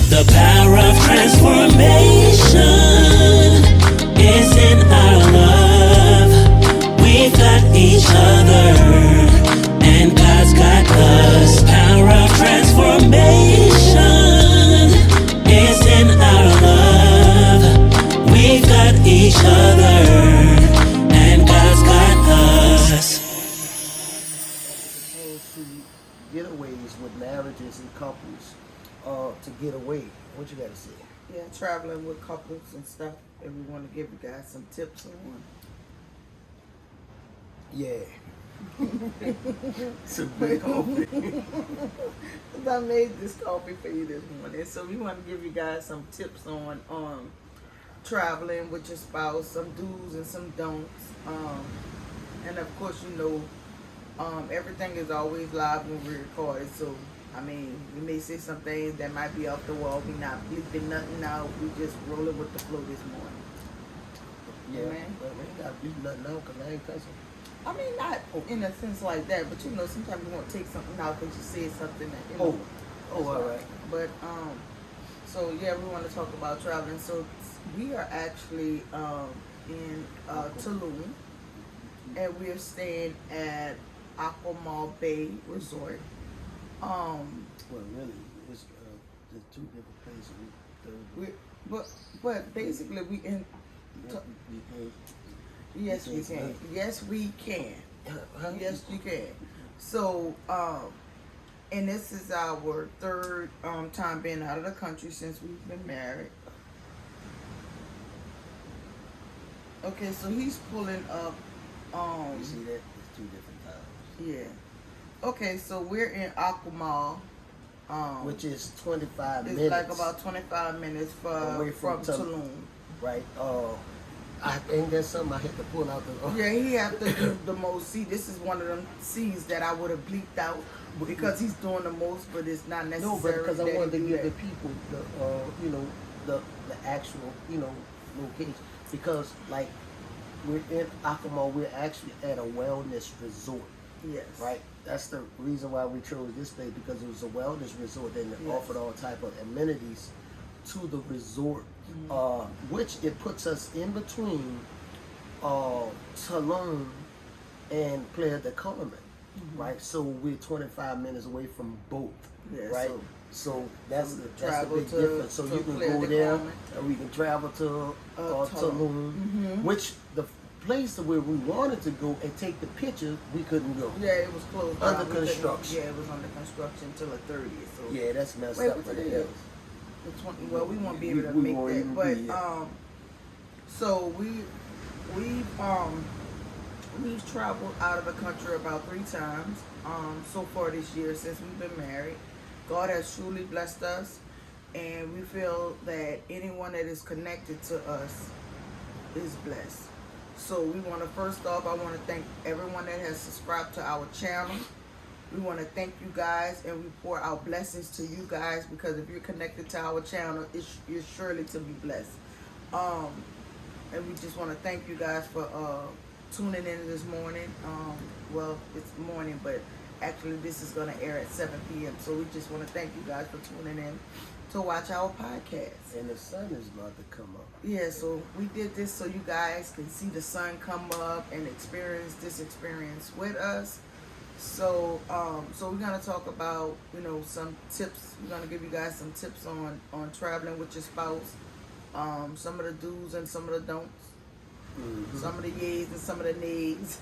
The power of transformation is in our love. We've got each other, and God's got us. Power of transformation is in our love. We've got each other, and God's got us. To getaways with marriages and couples, to get away. What you got to say? Yeah, traveling with couples and stuff, and we want to give you guys some tips on. Yeah. Some big coffee. I made this coffee for you this morning, so we want to give you guys some tips on traveling with your spouse, some do's and some don'ts, and of course, you know, everything is always live when we record it, so I mean, we may say some things that might be off the wall. We not bleeping nothing out. We just rolling with the flow this morning. Yeah, man. but we ain't got to bleep nothing out because I ain't cussing. I mean, not in a sense like that, but you know, sometimes you want to take something out because you said something that, you know. Oh, all right. But, so yeah, we want to talk about traveling. So we are actually in Tulum, and we're staying at Aquamal Bay Resort. Well, really, it's the two different places. But basically we in. Yes, we can. Yes, we can. Yes, you can. So, and this is our third time being out of the country since we've been married. Okay, so he's pulling up. You see that? It's two different times. Yeah. Okay, so we're in Aquamal. Which is 25 minutes. It's like about 25 minutes away from Tulum. Right. I think that's something I had to pull out. Yeah, he had to do the most. See, this is one of them C's that I would have bleeped out because he's doing the most, but it's not necessary. No, but because I wanted to give the people the, you know, the actual, you know, location. Because like we're in Aquamal, we're actually at a wellness resort. Yes. Right. That's the reason why we chose this place, because it was a wellness resort and it offered all type of amenities to the resort, which it puts us in between Tulum and Playa del Carmen, right? So we're 25 minutes away from both, right? So that's the big difference. So you can go there, and we can travel to Tulum, which the place where we wanted to go and take the pictures, we couldn't go. Yeah, it was closed under construction. Yeah, it was under construction until the 30th. So yeah, that's messed up for the hills. Well, we won't be able to make that, but so we've traveled out of the country about 3 times so far this year since we've been married. God has truly blessed us, and we feel that anyone that is connected to us is blessed. So we want to, first off, I want to thank everyone that has subscribed to our channel. We want to thank you guys, and we pour our blessings to you guys, because if you're connected to our channel, you're surely to be blessed. And we just want to thank you guys for tuning in this morning. Well, it's morning, but actually this is going to air at 7 p.m. So we just want to thank you guys for tuning in to watch our podcast. And the sun is about to come up. Yeah, so we did this so you guys can see the sun come up and experience this experience with us. So, so we're gonna talk about, you know, some tips. We're gonna give you guys some tips on traveling with your spouse. Some of the do's and some of the don'ts. Some of the yays and some of the nays.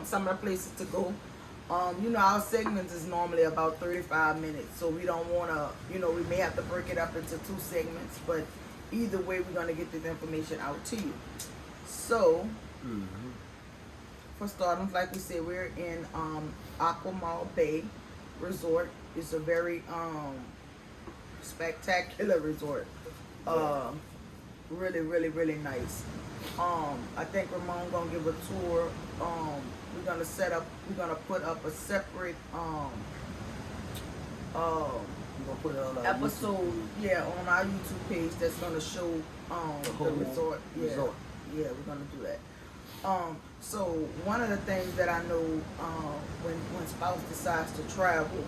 Some of the places to go. You know, our segments is normally about 35 minutes, so we don't want to, you know, we may have to break it up into 2 segments, but either way, we're going to get this information out to you. So, for starters, like we said, we're in Aquamal Bay Resort. It's a very spectacular resort. Really, really, really nice. I think Ramon gonna give a tour. We're gonna put up a separate put it on our episode, on our YouTube page that's gonna show the resort. Yeah, we're gonna do that. So one of the things that I know when spouse decides to travel,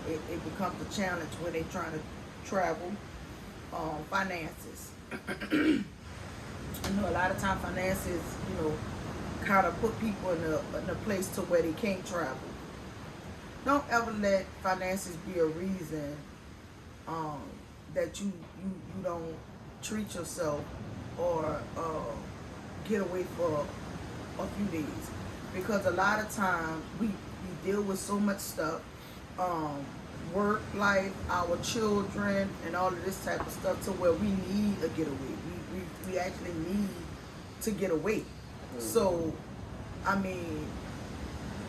it becomes a challenge when they're trying to travel, finances. I know a lot of time finances, kind of put people in a place to where they can't travel. Don't ever let finances be a reason that you don't treat yourself or get away for a few days, because a lot of times we deal with so much stuff, work, life, our children, and all of this type of stuff, to where we need a getaway. We actually need to get away. So, I mean,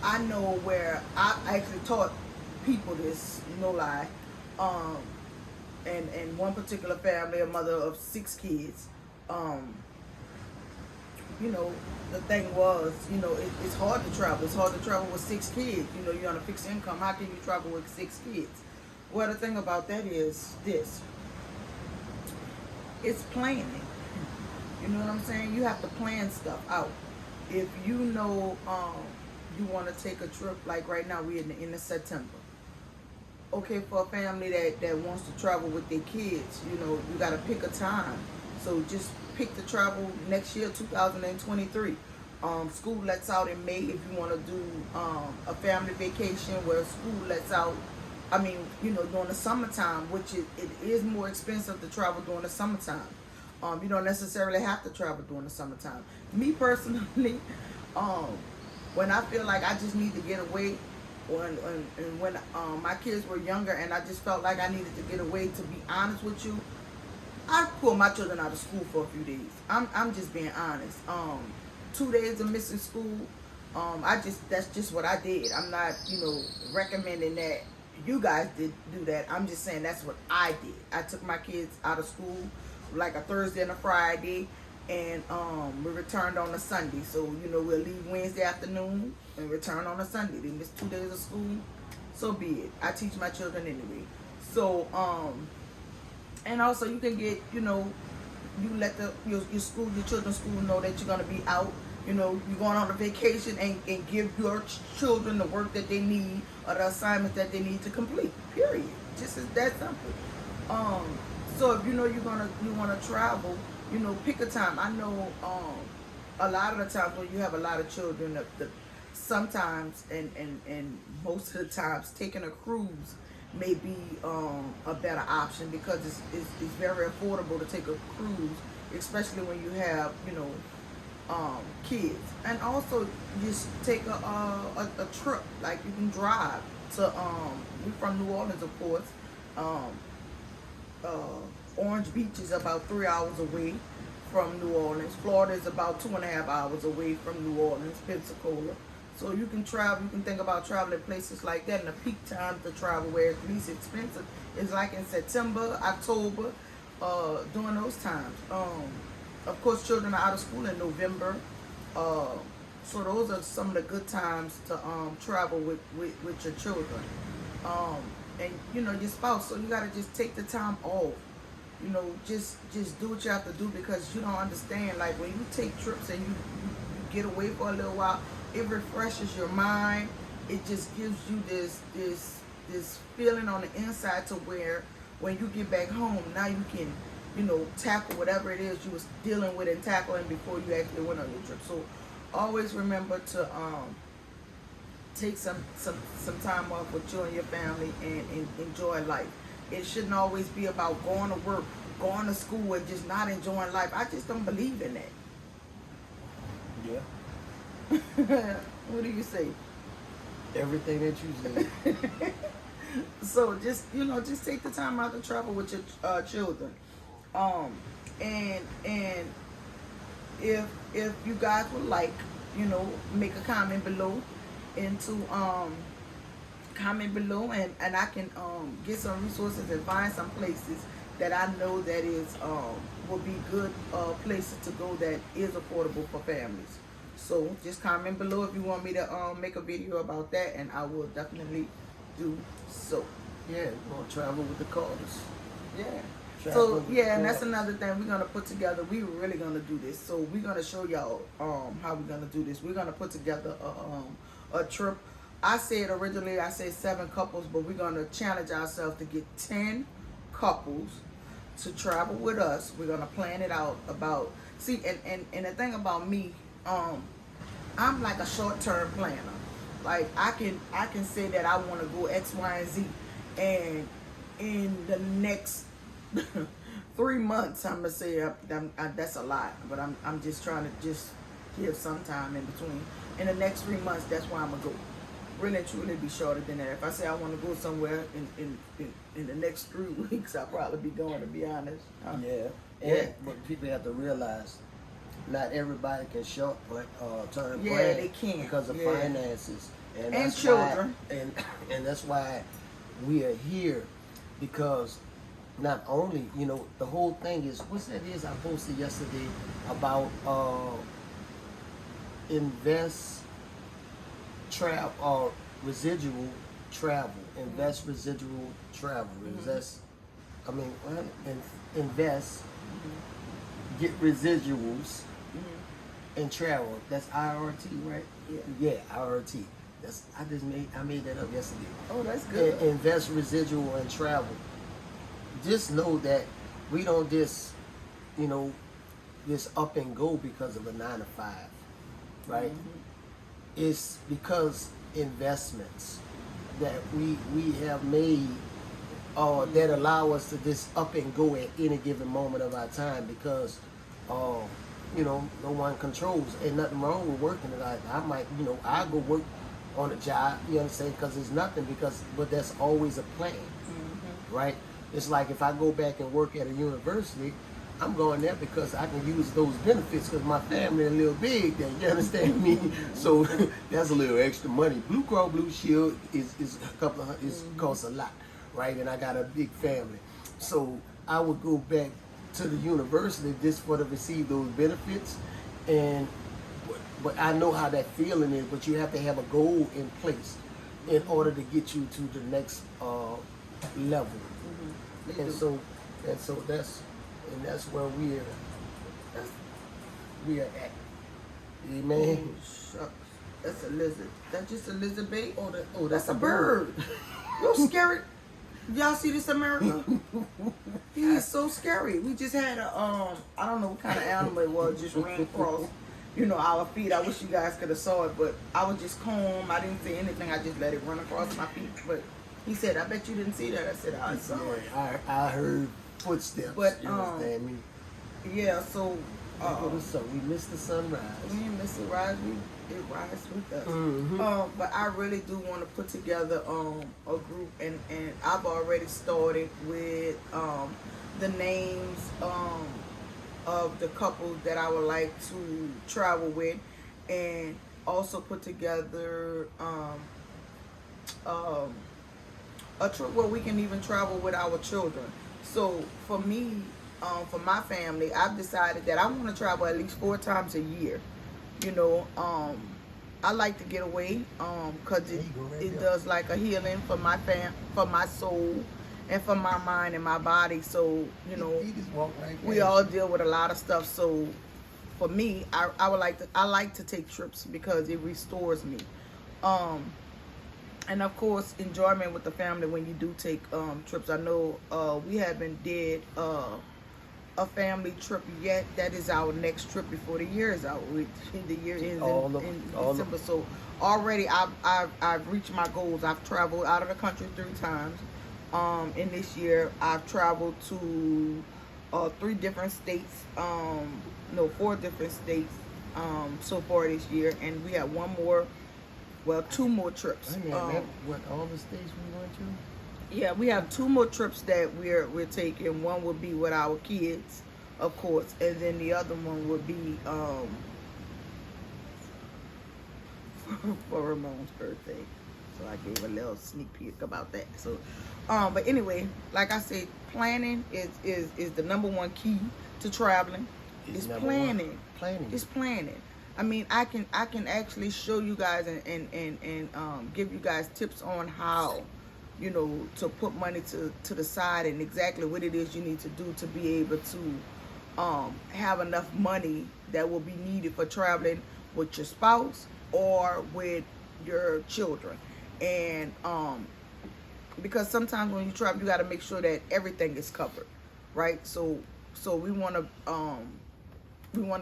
I know where I actually taught people this, no lie. And one particular family, a mother of 6 kids, the thing was, it's hard to travel. It's hard to travel with 6 kids. You're on a fixed income. How can you travel with 6 kids? Well, the thing about that is this. It's planning. You know what I'm saying? You have to plan stuff out. If you know you want to take a trip, like right now, we're in the September. Okay, for a family that wants to travel with their kids, you got to pick a time. So just pick the travel next year, 2023. School lets out in May if you want to do a family vacation, where school lets out, during the summertime, which it is more expensive to travel during the summertime. You don't necessarily have to travel during the summertime. Me personally, when I feel like I just need to get away, when my kids were younger and I just felt like I needed to get away, to be honest with you, I pulled my children out of school for a few days. I'm just being honest. 2 days of missing school, that's just what I did. I'm not, recommending that you guys did do that. I'm just saying that's what I did. I took my kids out of school like a Thursday and a Friday, and we returned on a Sunday. So, we'll leave Wednesday afternoon and return on a Sunday. They missed 2 days of school, so be it. I teach my children anyway. So, and also you can get, you let your children's school know that you're going to be out. You're going on a vacation, and give your children the work that they need, or the assignments that they need to complete. Period. Just as that simple. So if you want to travel, pick a time. I know a lot of the times when you have a lot of children, sometimes and most of the times, taking a cruise may be a better option, because it's very affordable to take a cruise, especially when you have kids. And also just take a trip, like you can drive to we're from New Orleans, of course. Orange Beach is about 3 hours away from New Orleans. Florida is about 2.5 hours away from New Orleans, Pensacola. So you can travel. You can think about traveling places like that. And the peak time to travel, where it's least expensive, is like in September, October, during those times. Of course, children are out of school in November. So those are some of the good times to travel with your children. And your spouse. So you gotta just take the time off. Just do what you have to do, because you don't understand. Like, when you take trips and you get away for a little while, it refreshes your mind. It just gives you this feeling on the inside, to where when you get back home, now you can tackle whatever it is you was dealing with and tackling before you actually went on your trip. So always remember to take some time off with you and your family, and enjoy life. It shouldn't always be about going to work, going to school, and just not enjoying life. I just don't believe in that. Yeah. What do you say? Everything that you said. So just take the time out to travel with your children. And if you guys would like, make a comment below, and I can get some resources and find some places that I know that will be good places to go that is affordable for families. So just comment below if you want me to make a video about that, and I will definitely do so. Yeah, we're going to travel with the Carters. Yeah. Travel So yeah, and that's another thing we're gonna put together. We're really gonna do this. So we're gonna show y'all how we're gonna do this. We're gonna put together a trip. I said originally 7 couples, but we're gonna challenge ourselves to get 10 couples to travel with us. We're gonna plan it out about and the thing about me, I'm like a short-term planner. Like I can say that I want to go X, Y, and Z, and in the next 3 months, I'm gonna say that's a lot, but I'm just trying to just give some time in between. In the next 3 months, that's where I'm gonna go. Really and truly be shorter than that. If I say I want to go somewhere in the next 3 weeks, I'll probably be going, to be honest. But people have to realize not everybody can term Yeah, plan they can't because of finances and that's children. And that's why we are here, because not only, the whole thing is, what's that is I posted yesterday about residual travel, invest residual travel, invest, get residuals and travel. That's IRT, right? Yeah, IRT. I made that up yesterday. Oh, that's good. Invest residual and travel. Just know that we don't just up and go because of a 9 to 5, right? It's because investments that we have made that allow us to just up and go at any given moment of our time, because no one controls, and nothing wrong with working it. I might, I go work on a job, you understand, because it's nothing, but that's always a plan, right? It's like if I go back and work at a university, I'm going there because I can use those benefits because my family a little big there, you understand me? So that's a little extra money. Blue Cross Blue Shield is a couple of costs a lot, right? And I got a big family. So I would go back to the university just for to receive those benefits, but I know how that feeling is, but you have to have a goal in place in order to get you to the next level. And so that's where we are at. Amen. Oh, shucks. That's a lizard. That's just a lizard bait? That's a bird. You're scary. Y'all see this, America? He is so scary. We just had I don't know what kind of animal it was, just ran across, our feet. I wish you guys could have saw it, but I was just calm. I didn't say anything. I just let it run across my feet. But he said, "I bet you didn't see that." I said, "I saw it." I heard footsteps. But you understand me? Yeah. So we missed the sunrise. We didn't miss the rise. It rises with us. But I really do want to put together a group, and I've already started with the names of the couples that I would like to travel with, and also put together a trip where we can even travel with our children. So for me, for my family, I've decided that I want to travel at least 4 times a year. I like to get away because it does like a healing for my soul, and for my mind and my body. So we all deal with a lot of stuff. So for me, I like to take trips because it restores me. And of course, enjoyment with the family when you do take trips. I know we haven't did a family trip yet. That is our next trip before the year is out. The year ends in December. So already I've reached my goals. I've traveled out of the country 3 times. In this year, I've traveled to 3 different states. 4 different states so far this year, and we have 2 more trips. What, all the states we went to? Yeah, we have 2 more trips that we're taking. One will be with our kids, of course, and then the other one would be for Ramon's birthday. So I gave a little sneak peek about that. So, but anyway, like I said, planning is the number 1 key to traveling. It's planning. It's planning. I mean, I can actually show you guys and give you guys tips on how, to put money to the side, and exactly what it is you need to do to be able to have enough money that will be needed for traveling with your spouse or with your children. And because sometimes when you travel, you got to make sure that everything is covered, right? So we want to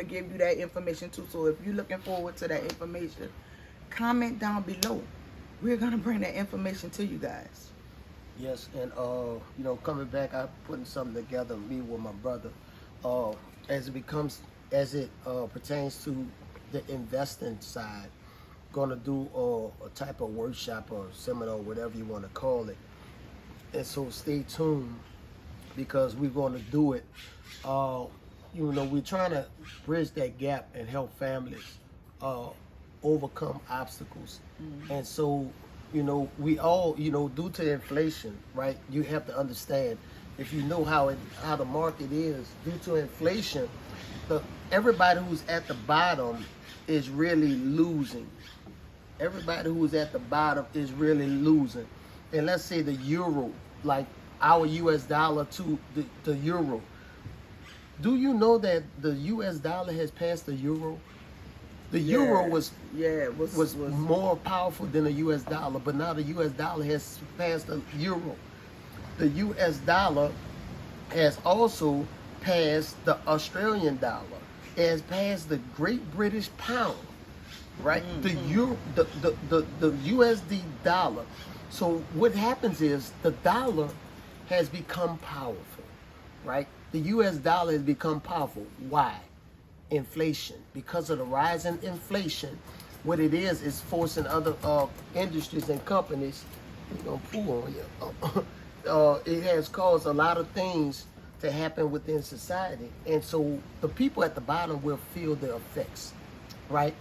give you that information too. So if you're looking forward to that information, comment down below. We're gonna bring that information to you guys. Yes, and coming back, I putting something together, me with my brother, as it pertains to the investing side. Gonna do a type of workshop or seminar, whatever you want to call it. And so stay tuned, because we're gonna do it. We're trying to bridge that gap and help families overcome obstacles. And so, we all, due to inflation, right? You have to understand, if you know how the market is, due to inflation, everybody who's at the bottom is really losing. Everybody who's at the bottom is really losing. And let's say the euro, like our US dollar to the euro. Do you know that the US dollar has passed the euro? The euro was more powerful than the US dollar, but now the US dollar has passed the euro. The US dollar has also passed the Australian dollar. It has passed the Great British Pound, right? The USD dollar. So what happens is the dollar has become powerful, right? The US dollar has become powerful. Why? Inflation. Because of the rise in inflation, what it is forcing other industries and companies, it has caused a lot of things to happen within society. And so the people at the bottom will feel the effects, right?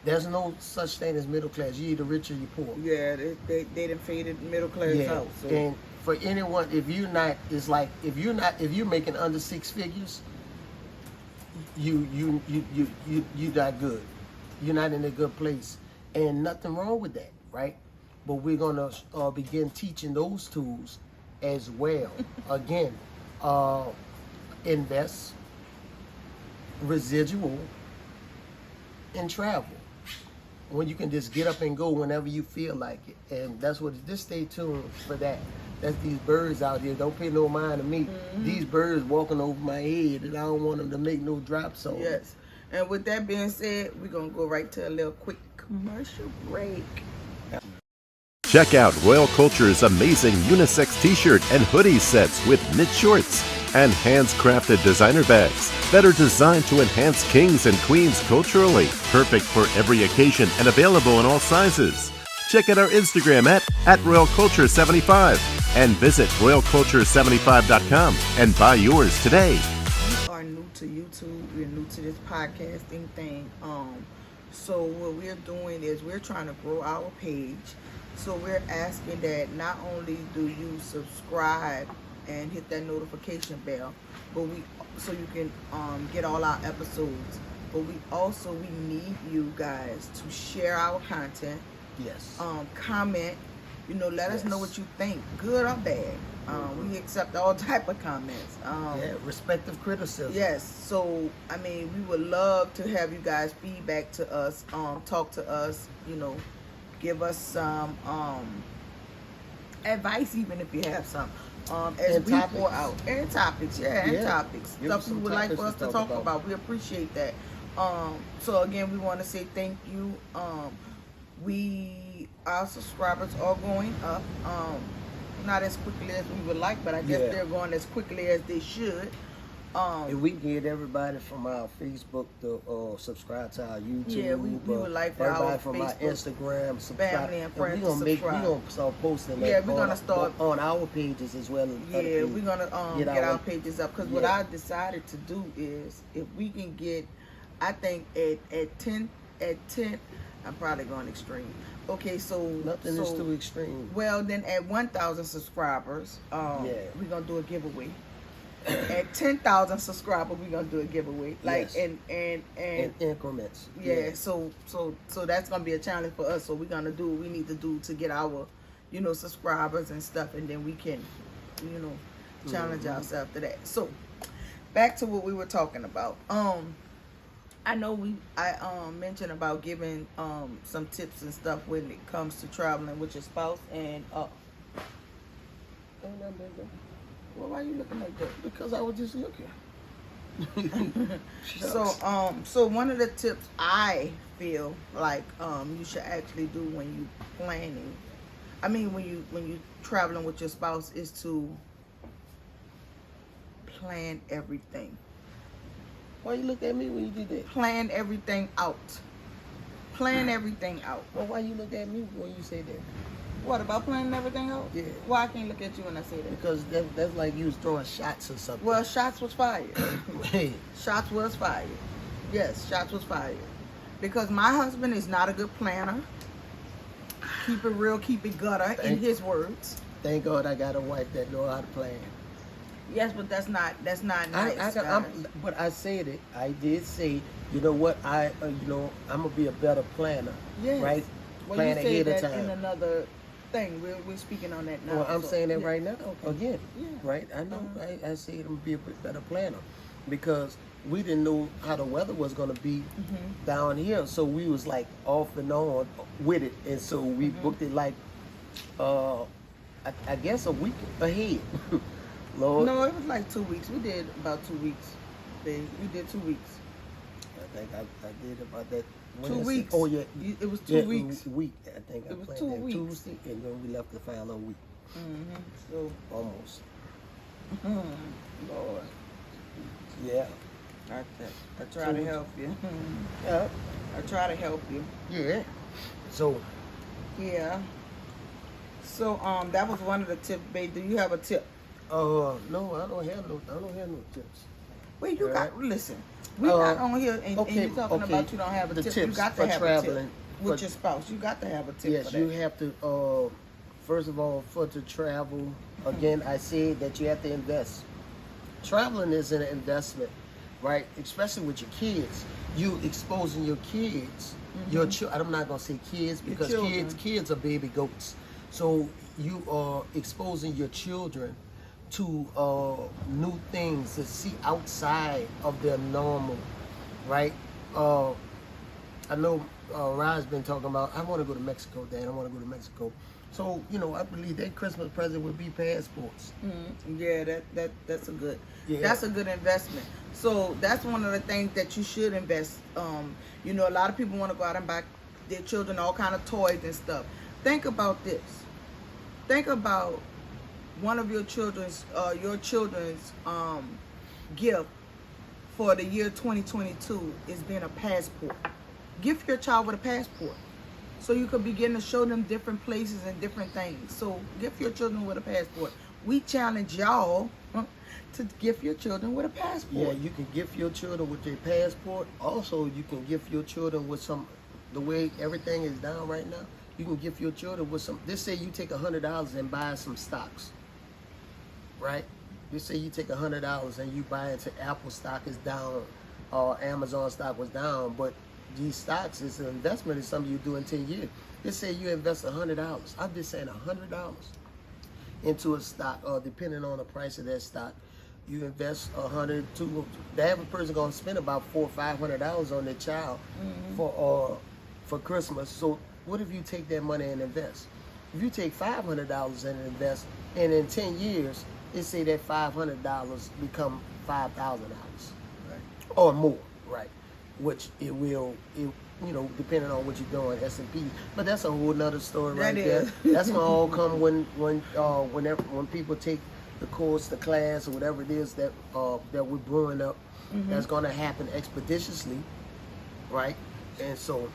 There's no such thing as middle class. You either rich or you poor. Yeah, they done faded middle class out. So. And for anyone, if you're making under six figures, you're not good. You're not in a good place, and nothing wrong with that, right? But we're gonna begin teaching those tools as well. Again, invest, residual, and travel. When you can just get up and go whenever you feel like it, and that's what. Just stay tuned for that. That's these birds out here. Don't pay no mind to me. These birds walking over my head, and I don't want them to make no drops on. Yes. And with that being said, we're gonna go right to a little quick commercial break. Check out Royal Culture's amazing unisex t-shirt and hoodie sets with knit shorts and hands-crafted designer bags that are designed to enhance kings and queens culturally. Perfect for every occasion and available in all sizes. Check out our Instagram at RoyalCulture75 and visit RoyalCulture75.com and buy yours today. We are new to YouTube. We're new to this podcasting thing. So what we're doing is we're trying to grow our page. So we're asking that not only do you subscribe and hit that notification bell, but so you can get all our episodes. But we need you guys to share our content. Yes. Comment. Let us know what you think, good or bad. We accept all type of comments. Respective criticism. Yes. So we would love to have you guys feedback to us. Talk to us. Give us some advice, even if you have some. As we pour out and topics, topics, stuff you would like for us to talk about. We appreciate that. So again, we want to say thank you. Our subscribers are going up. Not as quickly as we would like, but I guess they're going as quickly as they should. If we can get everybody from our Facebook to subscribe to our YouTube, yeah, we would like for everybody our from Facebook, our Instagram, family and friends to subscribe. We're gonna start posting that. Yeah, we're gonna start on our pages as well as we're gonna get our pages up, because what I decided to do is, if we can get, I think at 10, I'm probably going extreme. Okay, so nothing is too extreme. Well, then at 1,000 subscribers, we're gonna do a giveaway. At 10,000 subscribers, we're gonna do a giveaway, like in increments. Yeah, so that's gonna be a challenge for us. So we're gonna do what we need to do to get our, subscribers and stuff, and then we can, challenge ourselves to that. So back to what we were talking about. I know I mentioned about giving some tips and stuff when it comes to traveling with your spouse, and Ain't nothing big though. Well, why you looking like that? Because I was just looking. So one of the tips I feel like you should actually do when you planning, I mean when you traveling with your spouse, is to plan everything. Why you look at me when you did that? Plan everything out. Plan everything out. Well, why you look at me when you say that? What about planning everything out? Yeah. Why I can't look at you when I say that? Because that's like you was throwing shots or something. Well, shots was fired. Hey, Shots was fired. Yes, shots was fired. Because my husband is not a good planner. Keep it real, keep it gutter, in his words. thank God I got a wife that know how to plan. Yes, but that's not nice. But I said it. I did say, you know what? I'm gonna be a better planner. Yes. Right? Well, Plan you said ahead of that in time. another thing. We're speaking on that now. Well, I'm saying that yeah. right now. Okay. Again. Yeah. Right? I know. I said I'm gonna be a bit better planner because we didn't know how the weather was gonna be down here, so we was like off and on with it, and so we booked it like, I guess a week ahead. Lord. No, it was like 2 weeks. We did about 2 weeks. Babe. We did 2 weeks. I think I did about that. 2 weeks. Oh yeah, It was 2 weeks. Week. I think It I was planned 2 that weeks. Tuesday, and then we left the following week. So, Almost. Lord, Yeah. I try to help you. Yeah. I try to help you. Yeah. So Yeah. So that was one of the tips, babe. Do you have a tip? no, I don't have no tips. Wait, you Alright. got listen. We not on here and okay, you talking okay. about you don't have a The tip. You tips got to for have a traveling, tip with your spouse. You got to have a tip Yes, for that. you have to. First of all, to travel, again, I said that you have to invest. Traveling is an investment, right? Especially with your kids. You exposing your kids, your I'm not gonna say kids because children. kids are baby goats. So you are exposing your children to new things to see outside of their normal, right? I know Ryan's been talking about, I want to go to Mexico, Dad. I want to go to Mexico. So, I believe that Christmas present would be passports. Yeah, that's a good Yeah. that's a good investment. So that's one of the things that you should invest. A lot of people want to go out and buy their children all kind of toys and stuff. Think about this. Think about one of your children's gift for the year 2022 is being a passport. Gift your child with a passport, so you could begin to show them different places and different things. So gift your children with a passport. We challenge y'all to gift your children with a passport. Yeah, you can gift your children with their passport. Also, you can gift your children with the way everything is down right now, you can gift your children with some, let's say you take $100 and buy some stocks, right? Let's say you take $100 and you buy into Apple stock is down, or Amazon stock was down, but these stocks is an investment, is something you do in 10 years. Let's say you invest $100. I'm just saying $100 into a stock, or depending on the price of that stock, you invest $100 to the average person gonna spend about $400 or $500 on their child for Christmas. So what if you take that money and invest? If you take $500 and invest, and in 10 years, let's say that $500 become $5,000, right, or more, right? Which it will, depending on what you're doing, S&P. But that's a whole nother story right there. That's gonna all come when people take the course, the class, or whatever it is that we're brewing up. That's gonna happen expeditiously, right? And so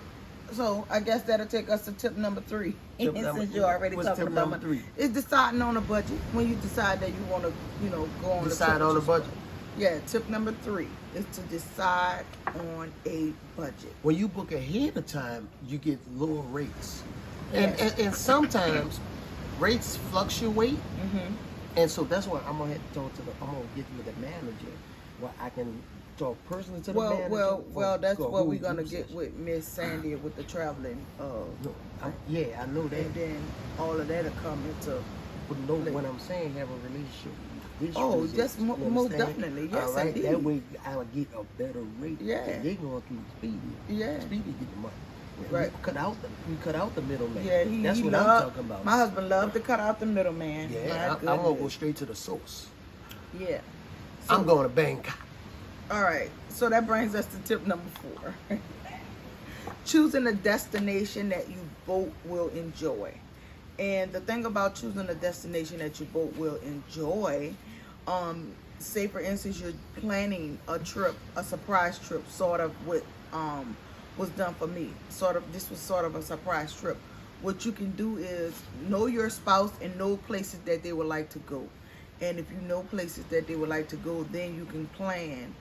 I guess that'll take us to tip number 3. Since you're already what's talking tip about number 3? It's deciding on a budget. When you decide that you want to, go on Decide on a budget. Yeah, tip number 3 is to decide on a budget. When you book ahead of time, you get lower rates, Yes. and sometimes rates fluctuate, and so that's why I'm gonna have to I'm gonna get with the manager, where I can talk personally to the manager. Well, that's what we're gonna get with Miss Sandy with the traveling. I know that. And then all of that'll come into. But no, when I'm saying have a relationship. Oh, just most definitely. Yes, all right, indeed. that way I'll get a better rate. Yeah. And they going through Speedy. Yeah. Speedy get the money. Right. We cut out the middleman. Yeah, That's he what loved, I'm talking about. My husband loved to cut out the middleman. Yeah, I'm gonna go straight to the source. Yeah. I'm going to Bangkok. All right. So that brings us to tip number 4. Choosing a destination that you both will enjoy. And the thing about choosing a destination that you both will enjoy, say for instance you're planning a trip, a surprise trip, sort of what was done for me. This was sort of a surprise trip. What you can do is know your spouse and know places that they would like to go. And if you know places that they would like to go, then you can plan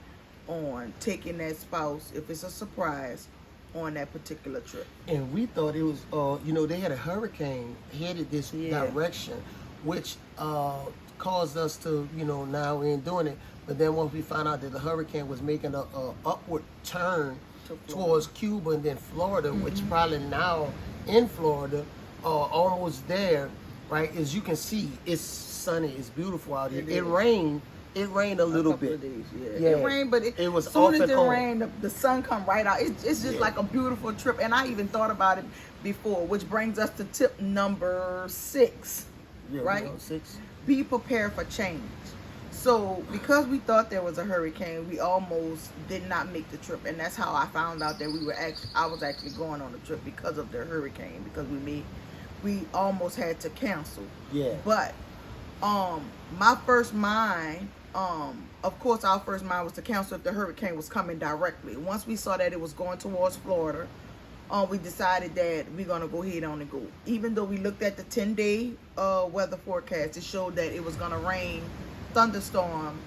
on taking that spouse, if it's a surprise, on that particular trip. And we thought it was, they had a hurricane headed this direction, which caused us to, now we're doing it. But then once we found out that the hurricane was making a upward turn towards Cuba and then Florida, which probably now in Florida, almost there, right? As you can see, it's sunny, it's beautiful out here. It rained a little bit. Days, yeah. It rained, but it was soon as it rained, the sun come right out. It's just like a beautiful trip. And I even thought about it before, which brings us to tip number 6. Right? 6. Be prepared for change. So because we thought there was a hurricane, we almost did not make the trip, and that's how I found out that I was actually going on the trip because of the hurricane, because we almost had to cancel. Yeah. But my first mind, of course, our first mind was to cancel if the hurricane was coming directly. Once we saw that it was going towards Florida, we decided that we're gonna go ahead on and go. Even though we looked at the 10-day weather forecast, it showed that it was gonna rain, thunderstorm,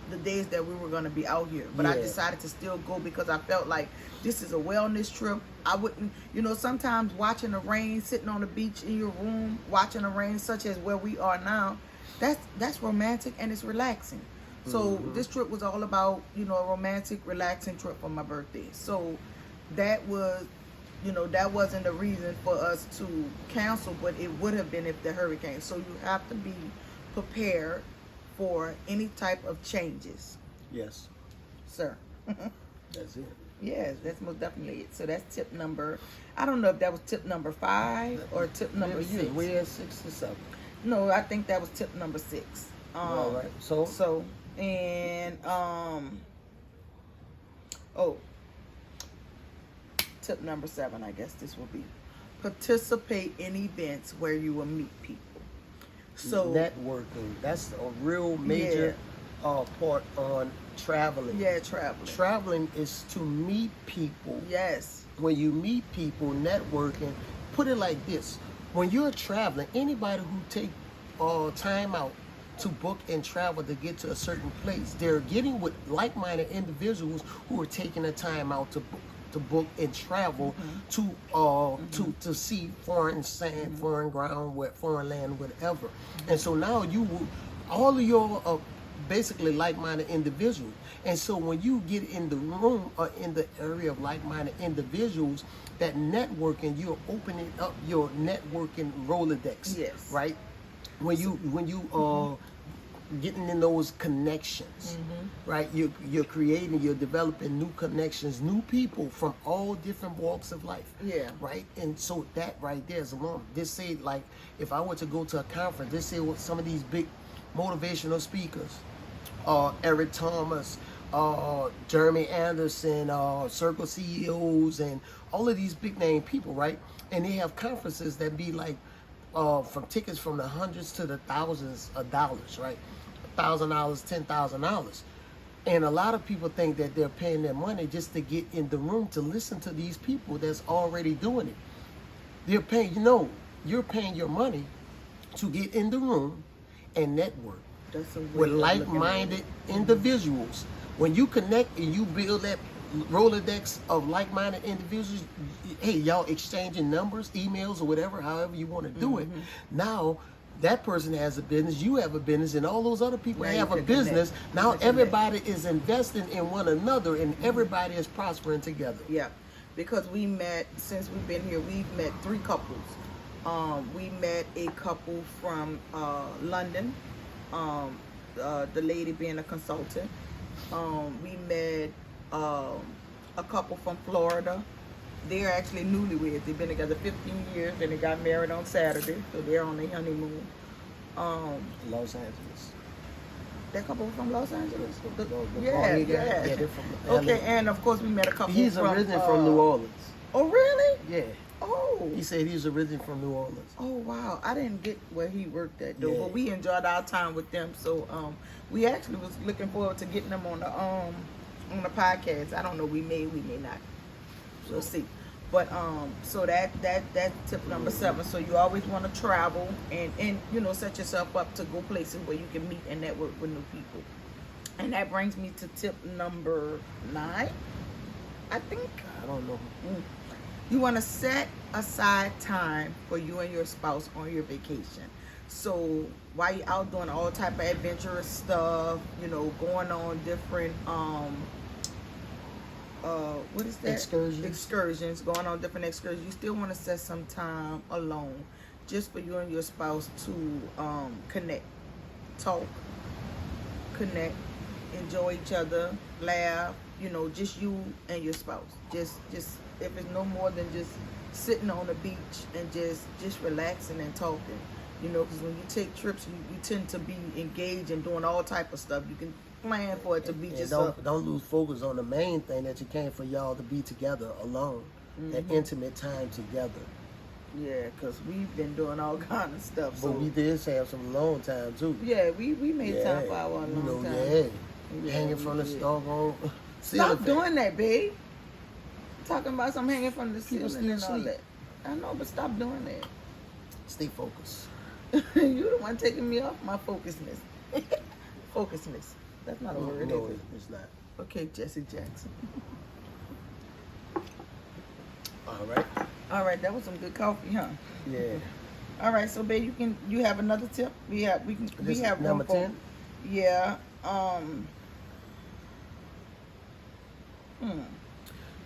the days that we were gonna be out here. But I decided to still go because I felt like this is a wellness trip. I wouldn't, sometimes watching the rain, sitting on the beach in your room, watching the rain, such as where we are now, that's romantic and it's relaxing. So this trip was all about, a romantic, relaxing trip for my birthday. So that was, that wasn't the reason for us to cancel, but it would have been if the hurricane. So you have to be prepared for any type of changes. Yes. Sir. That's it. Yes, that's most definitely it. So that's tip number, I don't know if that was tip number 5 or tip number 6. We're at 6 or 7. No, I think that was tip number 6. All right. Tip number 7, I guess this will be. Participate in events where you will meet people. So networking, that's a real major part on traveling. Yeah, traveling. Traveling is to meet people. Yes. When you meet people, networking, put it like this. When you're traveling, anybody who take time out to book and travel to get to a certain place, they're getting with like-minded individuals who are taking the time out to book and travel to see foreign sand, foreign ground, foreign land, whatever. And so now all of your basically like-minded individuals. And so when you get in the room or in the area of like-minded individuals, that networking, you're opening up your networking Rolodex. Yes. Right? When you getting in those connections, right? You're creating, you're developing new connections, new people from all different walks of life. Yeah. Right? And so that right there is one. This say, like, if I were to go to a conference, this say what some of these big motivational speakers, Eric Thomas, Jeremy Anderson, Circle CEOs, and all of these big name people, right? And they have conferences that be like from tickets from the hundreds to the thousands of dollars, right? $1,000, $10,000. And a lot of people think that they're paying their money just to get in the room to listen to these people that's already doing it. They're paying, you're paying your money to get in the room and network with like-minded individuals. When you connect and you build that Rolodex of like-minded individuals, hey, y'all exchanging numbers, emails, or whatever, however you want to do it. Now, that person has a business, you have a business, and all those other people have a business. Now everybody is investing in one another, and everybody is prospering together. Yeah, because since we've been here, we've met 3 couples. We met a couple from London, the lady being a consultant. We met a couple from Florida, they're actually newlyweds. They've been together 15 years and they got married on Saturday, so they're on their honeymoon. Los Angeles. That couple from Los Angeles? Yeah, yeah. they're from Okay, LA. and of course we met a couple He's originally from New Orleans. Oh, really? Yeah. Oh. He said he's originally from New Orleans. Oh, wow. I didn't get where he worked at, though, Yeah. but we enjoyed our time with them. So we actually was looking forward to getting them on the podcast. I don't know. We may not. We'll see. But so that tip number 7. So you always want to travel and set yourself up to go places where you can meet and network with new people. And that brings me to tip number 9, I think. I don't know. You want to set aside time for you and your spouse on your vacation. So while you're out doing all type of adventurous stuff, going on different what is that? Excursions, going on different excursions. You still want to set some time alone just for you and your spouse to connect, talk, enjoy each other, laugh, just you and your spouse. Just if it's no more than just sitting on the beach and just relaxing and talking. Because when you take trips, you tend to be engaged and doing all type of stuff. You can plan for it to be just don't lose focus on the main thing that you came for y'all to be together alone, that intimate time together. Yeah, because we've been doing all kind of stuff. But we did have some alone time too. Yeah, we made time for our alone time. Yeah, hanging from the doggone Stop doing that, babe. Talking about some hanging from the ceiling and all that. I know, but stop doing that. Stay focused. You the one taking me off my focusness. Focusness. That's not a word. No, it's not. Okay, Jesse Jackson. All right, that was some good coffee, huh? Yeah. All right, so babe, you have another tip? We have number 10? Yeah.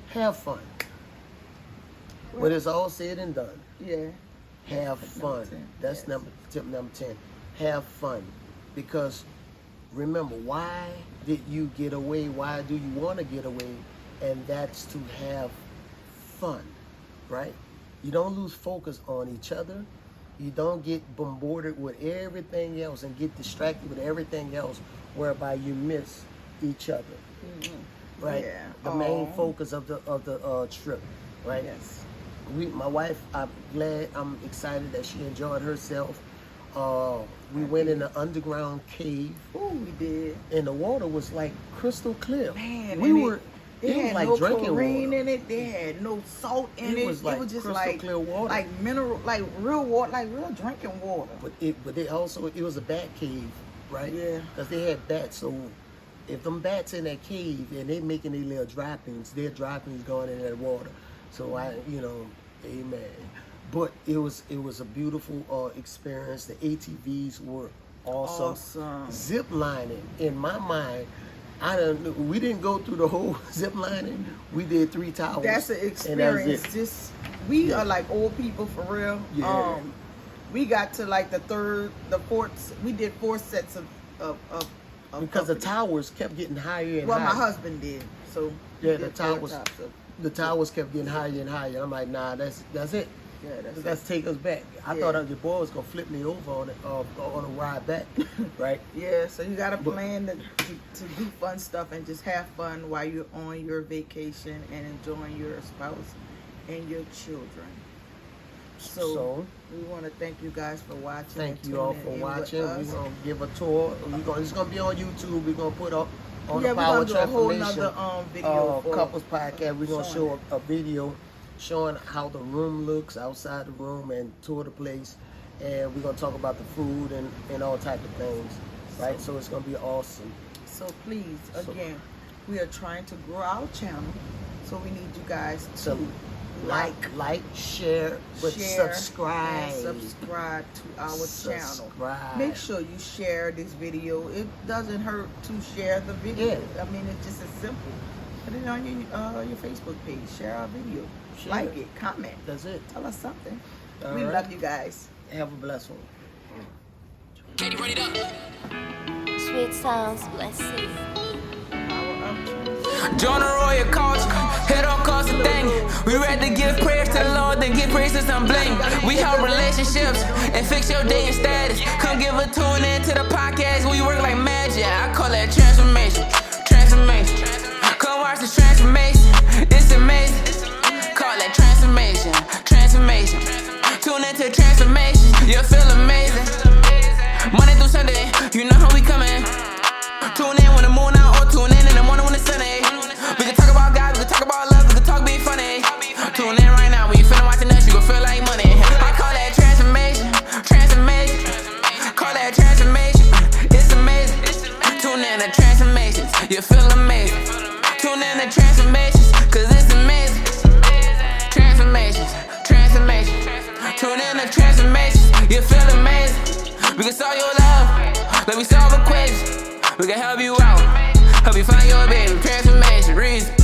Have fun. When it's all said and done. Yeah. Have fun. That's tip number 10. Have fun. Because remember, why did you get away? Why do you want to get away? And that's to have fun, right? You don't lose focus on each other. You don't get bombarded with everything else and get distracted with everything else, whereby you miss each other, right? Yeah. The main focus of the trip, right? Yes. My wife, I'm excited that she enjoyed herself. We went in an underground cave. Oh, we did. And the water was like crystal clear. Man, it was had like no drinking chlorine water. in it. They had no salt in it. It was like just crystal like clear water. like mineral, like real water, like real drinking water. But it was a bat cave, right? Yeah. Because they had bats. So if them bats in that cave and they making their little droppings, their droppings going in that water. So amen. But it was a beautiful experience. The ATVs were awesome. Zip lining, in my mind, we didn't go through the whole zip lining. We did 3 towers. That's an experience. We are like old people for real. Yeah. We got to like the 4th. We did 4 sets of because the towers kept getting higher and higher. Well, my husband did. So yeah, the towers kept getting higher and higher. I'm like, nah, that's it. Yeah, let's take us back. I thought the boy was gonna flip me over on a ride back, right? Yeah, so you got to plan to do fun stuff and just have fun while you're on your vacation and enjoying your spouse and your children. So we want to thank you guys for watching. Thank you all for watching. We're gonna give a tour. It's gonna be on YouTube. We're gonna put up on the Power Transformation video Couples Podcast. We're gonna show a video showing how the room looks outside the room and tour the place, and we're gonna talk about the food and all type of things, right? So it's gonna be awesome. So please, again, we are trying to grow our channel, so we need you guys to like, share, subscribe. And subscribe to our channel. Make sure you share this video. It doesn't hurt to share the video. Yeah. I mean, it's just as simple. Put it on your Facebook page. Share our video. Like it, comment. That's it. Tell us something. All we right. love you guys. Have a blessed one. Katie, run it up. Sweet sounds, blessed. Power up. John Arroyo culture. it don't cost a thing. We rather give prayers to the Lord than give praise to some blame. We help relationships and fix your day and status. Come give a tune in to the podcast. We work like magic. I call that transformation. Transformation. Come watch this transformation. It's amazing. Call that transformation. Transformation. Tune into transformation. You'll feel amazing. Monday through Sunday, you know how we coming. Tune in when the moon out or tune in the morning when it's sunny. We can talk about God, we can talk about love, we can talk being funny. Tune in right now when you finna watching us, you gon' feel like money. I call that transformation, transformation. Call that transformation, it's amazing. Tune in to transformations, you feel amazing. Tune in to transformations, cause it's amazing. Transformations, transformations. Tune in to transformations, you feel amazing. We can solve your love, let me solve equations. We can help you out, help you find your baby. Transformation, reason.